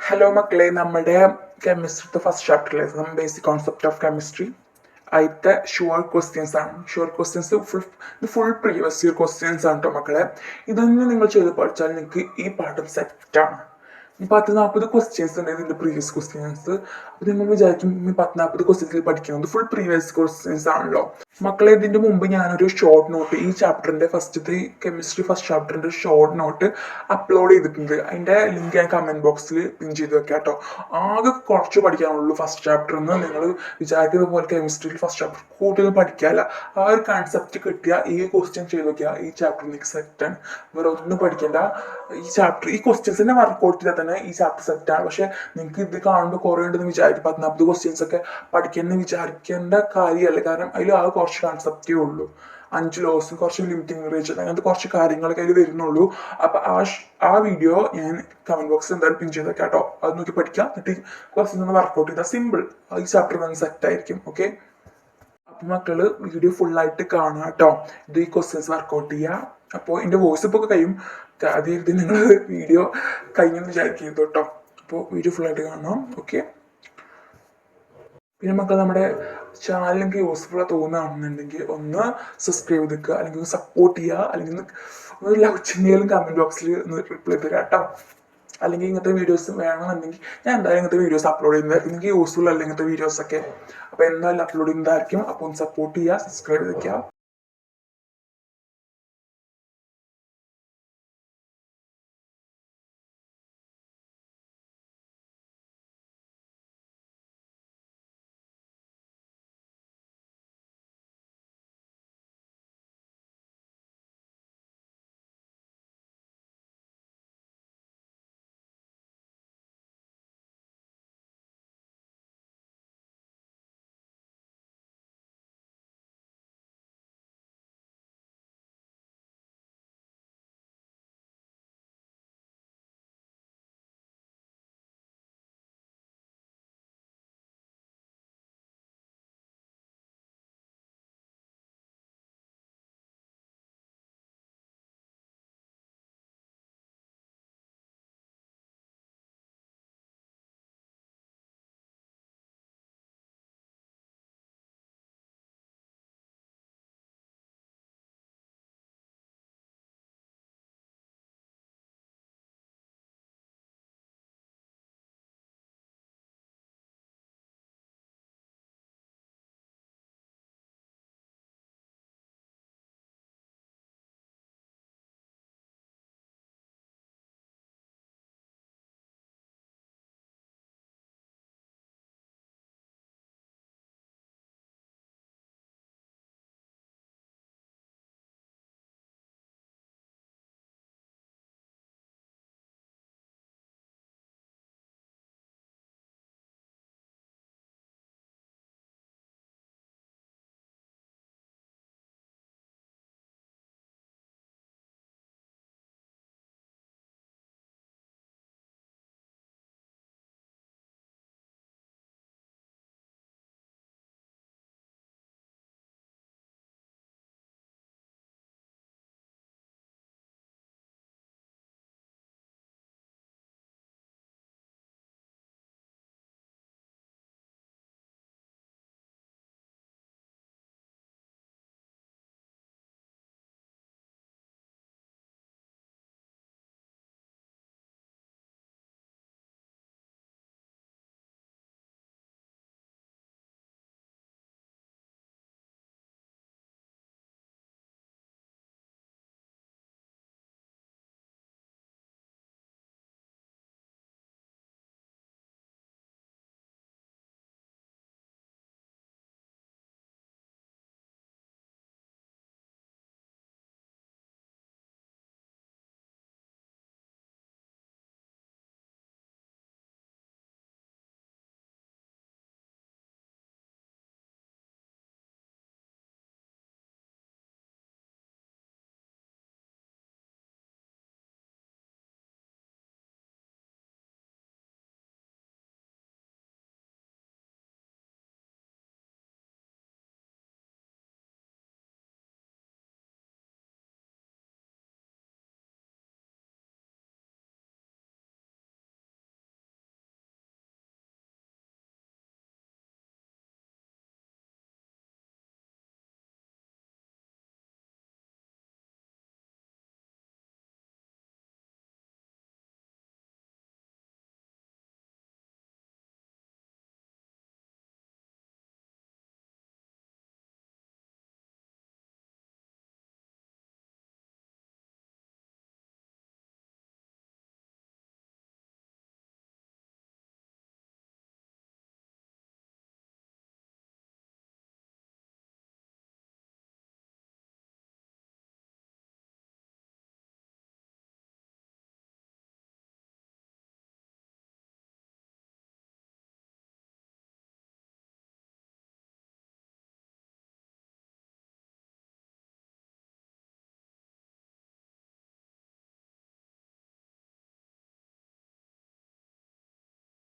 Hello മക്കളെ, നമ്മുടെ കെമിസ്ട്രിത്തെ ഫസ്റ്റ് ചാപ്റ്ററിലെ ബേസിക് കോൺസെപ്റ്റ് ഓഫ് കെമിസ്ട്രി ആദ്യത്തെ ഷുവർ ക്വസ്റ്റ്യൻസ് ആണ്. Sure questions full previous year questions ആണ് കേട്ടോ മക്കളെ. ഇതൊന്നും നിങ്ങൾ ചെയ്ത് പഠിച്ചാൽ നിങ്ങൾക്ക് ഈ പാഠം സെറ്റാണ്. ഈ 10-40 ക്വസ്റ്റ്യൻസ് ഉണ്ട് ഇതിന്റെ പ്രീവിയസ് ക്വസ്റ്റ്യൻസ്. അപ്പൊ നിങ്ങൾ വിചാരിക്കും ഈ 10-40 ക്വസ്റ്റ്യൻസിൽ പഠിക്കുന്നത് ഫുൾ പ്രീവിയസ് ക്വസ്റ്റ്യൻസ് ആണല്ലോ. മക്കളെ, ഇതിന്റെ മുമ്പ് ഞാനൊരു ഷോർട്ട് നോട്ട് ഈ ചാപ്റ്ററിന്റെ കെമിസ്ട്രി ഫസ്റ്റ് ചാപ്റ്ററിന്റെ ഷോർട്ട് നോട്ട് അപ്ലോഡ് ചെയ്തിട്ടുണ്ട്. അതിന്റെ ലിങ്ക് ഞാൻ കമന്റ് ബോക്സിൽ പിൻ ചെയ്ത് വെക്കാം കേട്ടോ. ആകെ കുറച്ച് പഠിക്കാനുള്ളൂ ഫസ്റ്റ് ചാപ്റ്ററിന്ന്. നിങ്ങൾ വിചാരിക്കുന്ന പോലെ കെമിസ്ട്രിയിൽ ഫസ്റ്റ് ചാപ്റ്റർ കൂടുതൽ പഠിക്കാല്ല. ആ ഒരു കൺസെപ്റ്റ് കിട്ടിയ ഈ ക്വസ്റ്റ്യൻ ചെയ്ത് നോക്കിയാൽ ഈ ചാപ്റ്ററിലേക്ക് സെറ്റാണ്. വേറെ ഒന്നും പഠിക്കേണ്ട. ഈ ക്വസ്റ്റ്യൻസിനെ വർക്കൗട്ട് ചെയ്താൽ തന്നെ ഈ ചാപ്റ്റർ സെറ്റാണ്. പക്ഷെ നിങ്ങൾക്ക് ഇത് കാണുമ്പോൾ കുറേ ഉണ്ടെന്ന് വിചാരിക്കും. 10-40 ക്വസ്റ്റ്യൻസ് ഒക്കെ പഠിക്കുന്ന വിചാരിക്കേണ്ട കാര്യമല്ല. കാരണം അതിൽ ആ കുറച്ച് കൺസെപ്റ്റേ ഉള്ളൂ. 5 ലോസും കുറച്ച് ലിമിറ്റിംഗ് റേഞ്ച് അങ്ങനത്തെ കുറച്ച് കാര്യങ്ങളൊക്കെ അതിൽ വരുന്നുള്ളൂ. അപ്പൊ ആ വീഡിയോ ഞാൻ കമന്റ് ബോക്സിൽ എന്തായാലും പിൻ ചെയ്തേക്കാം കേട്ടോ. അത് നോക്കി പഠിക്കാം. എന്നിട്ട് ക്വസ്റ്റ്യൻ ഒന്ന് വർക്കൗട്ട് ചെയ്താൽ സിമ്പിൾ ഈ ചാപ്റ്റർ തന്നെ സെറ്റ് ആയിരിക്കും. ഓക്കെ, അപ്പൊ മക്കള് വീഡിയോ ഫുള്ളായിട്ട് കാണുക കേട്ടോ. ഇത് ഈ ക്വസ്റ്റ്യൻസ് വർക്കൗട്ട് ചെയ്യുക. അപ്പോൾ എൻ്റെ വോയിസ് ഇപ്പോൾ കഴിയും. അതേ രീതിയിൽ നിങ്ങൾ വീഡിയോ കഴിഞ്ഞെന്ന് വിചാരിക്കരുത് കേട്ടോ. അപ്പോൾ വീഡിയോ ഫുള്ളായിട്ട് കാണണം. ഓക്കെ, പിന്നെ മക്കൾ നമ്മുടെ ചാനൽ നിങ്ങൾക്ക് യൂസ്ഫുൾ തോന്നുകയാണെന്നുണ്ടെങ്കിൽ ഒന്ന് സബ്സ്ക്രൈബ് ചെയ്ത് വെക്കുക, അല്ലെങ്കിൽ ഒന്ന് സപ്പോർട്ട് ചെയ്യുക, അല്ലെങ്കിൽ ഒന്ന് ലവ് ചെയ്യുന്നതിലും കമൻറ്റ് ബോക്സിൽ ഒന്ന് റിപ്ലൈ തരിക കേട്ടോ. അല്ലെങ്കിൽ ഇങ്ങനത്തെ വീഡിയോസ് വേണമെന്നുണ്ടെങ്കിൽ ഞാൻ എന്തായാലും ഇങ്ങനത്തെ വീഡിയോസ് അപ്ലോഡ് ചെയ്യുന്നതായിരിക്കും. നിങ്ങൾക്ക് യൂസ്ഫുൾ അല്ല ഇങ്ങനത്തെ വീഡിയോസൊക്കെ. അപ്പോൾ എന്തായാലും അപ്ലോഡ് ചെയ്യുന്നതായിരിക്കും. അപ്പോൾ ഒന്ന് സപ്പോർട്ട് ചെയ്യുക, സബ്സ്ക്രൈബ് ചെയ്ത് വെക്കുക.